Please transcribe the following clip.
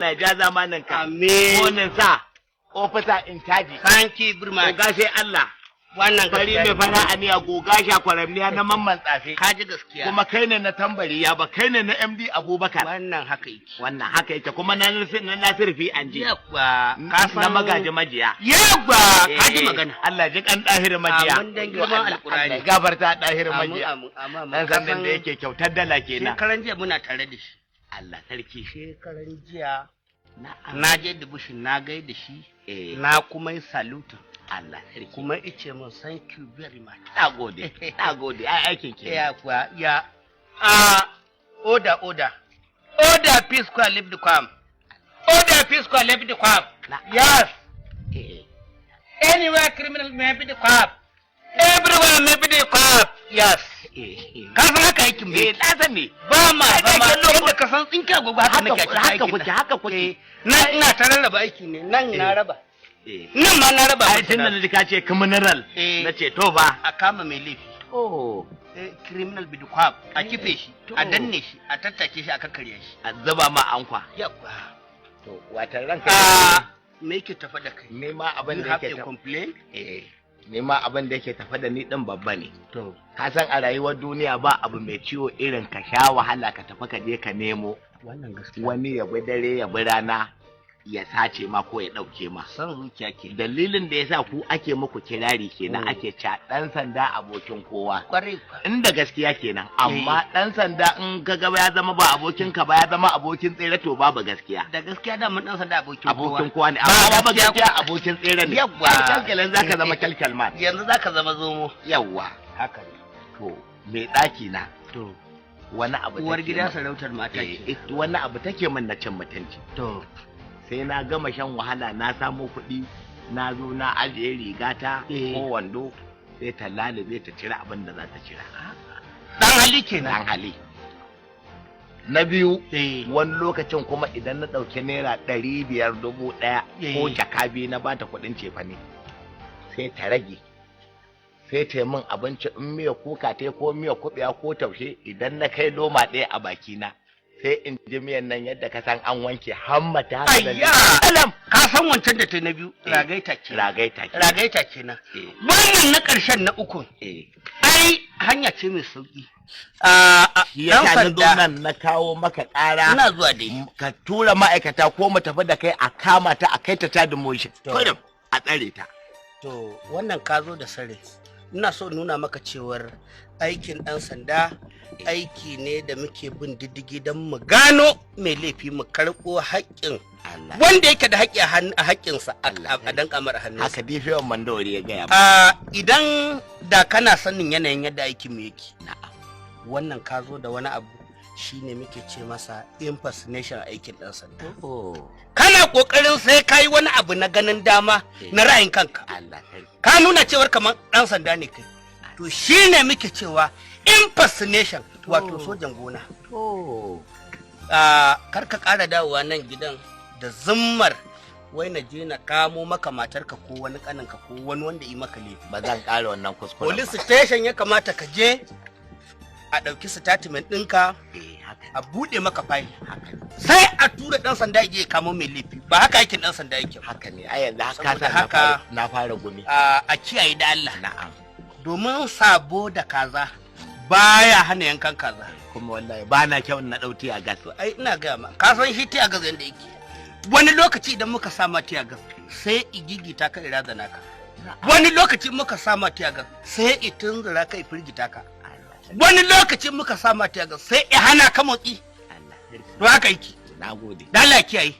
Allah ja zamanin ka. Amin. Wannan sa officer in charge. Thank you very much. Goga sai Allah. Wannan Bari mai fara aniya goga sha kwaramniya na mamman tsafe. Ka ji gaskiya. Kuma kai ne na tambari ya ba kai ne na MD Abubakar. Wannan haka yake. Wannan haka yake kuma na Nasir fi an ji. Yabba. Na magaji majiya. Yabba. Ka ji magana. Allah ji kan dahir majiya. Amin dan girman Alkurani. Gafarta dahir majiya. Amin. Dan sandan da yake kyautar dala kenan. Shekaran jiya muna tare da shi. Allah sarki. Shekaran jiya na je dubushin na gaida shi. Na kuma yi salute. Allah sarki. Kuma ice mun thank you very much. Nagode. Nagode. Ai aikin ke. Ya kuwa ya. Order. Peace square leave the camp. Order peace square leave the camp. Yes. Anywhere criminal may be the camp. Everywhere may be the camp. Yes. Ka san haka aikin bai. Na san ne. Ba ma yadda ka san tsinka gogo haka nake haka kuke. Na ina ta rarraba aiki ne. Nan na raba. Nan ma na raba. Ai tunda na ji ka ce criminal. Na ce to ba. A kama mai laifi. Oh. Criminal bidukwab a kife shi, a danne shi, a tattake shi, a kakkarya shi. A zuba ma ankwa. Yabba. To watan ranka. Me yake tafa da kai? Nema abin da yake tafa. Complain? Nema abin da yake tafa da ni din babba ne. To. Ka san a rayuwar duniya ba abu mai ciwo irin ka sha wahala ka tafi ka je ka nemo. Wannan gaskiya. Wani ya bi dare ya bi rana ya sace ma ko ya dauke ma. San zuciya ke. Dalilin da yasa ku ake muku kirari kenan ake ca dan sanda abokin kowa. Kwarai. Inda gaskiya kenan amma dan sanda in ka ga ya zama ba abokin ka ba ya zama abokin tsere to babu gaskiya. Da gaskiya da mun dan sanda abokin kowa ne amma ba gaskiya abokin tsere ne. Yawwa. Kalkalan zaka zama kalkalman. Yanzu zaka zama zomo. Yawwa. Haka ne. To me daki na. To. Wani abu uwar gida sarautar mata ce. Wani abu take min na cin mutunci. To. Sai na gama shan wahala na samu kuɗi na zo na ajiye rigata ko wando sai ta lalube ta cire abin da za ta cira. Dan hali kenan. Dan hali. Na biyu wani lokacin kuma idan na ɗauki naira 500 1000 ko jaka biyu na bata kuɗin cefane sai ta rage sai ta min abinci in miya kuka ta ko miya kuɓewa ko taushe idan na kai loma ɗaya a bakina sai in ji miyan nan yadda ka san an wanke hammata da alam ka san wancan da ta na biyu ragaita kenan wannan na ƙarshen na uku ai hanya ce mai sauki ya ta nan na kawo maka ƙara ina zuwa dai ka tura ma'aikata ko mu tafi da kai a kama ta a kai ta demotion kurum a tsare ta to wannan ka zo da sare ina so nuna maka cewar aikin ɗan sanda aiki ne da muke bin diddigi don mu gano mai laifi mu karɓo haƙƙin wanda yake da haƙƙi a haƙƙinsa a dan kamar hannunsa. Haka dai fiye mandawari ya gaya idan da kana sanin yanayin yadda aikin mu yake wannan ka zo da wani abu shine muke ce masa impersonation aikin ɗan sanda. Kana ƙoƙarin sai ka yi wani abu na ganin dama na ra'ayin kanka. Ka nuna cewar kamar ɗan sanda ne kai. To shine muke cewa impersonation wato sojan gona. Kar ka ƙara dawowa nan gidan da zummar wai na je na kamo maka matarka ko wani kaninka ko wani wanda yi maka laifi. Ba zan ƙara wannan kuskure. Police station ya kamata ka je a ɗauki statement ɗinka a buɗe maka fayil. Sai a tura ɗan sanda ya kamo mai laifi ba haka aikin ɗan sanda yake. Haka ne a yanzu haka na fara gumi. A kiyaye da Allah. Na'am. Domin sabo da kaza baya hana yankan kaza. Kuma wallahi ba na kyau na ɗauki a gas. Ai ina gaya ma ka san shi tiya gas yanda yake. Wani lokaci idan muka sama tiya gas sai igigita ka irazana ka. Wani lokaci muka sama tiya gas sai itunzura ka firgita ka. Wani lokaci muka sama tiya gas sai i hana ka motsi. To haka yake. Nagode. Da Allah kiyaye.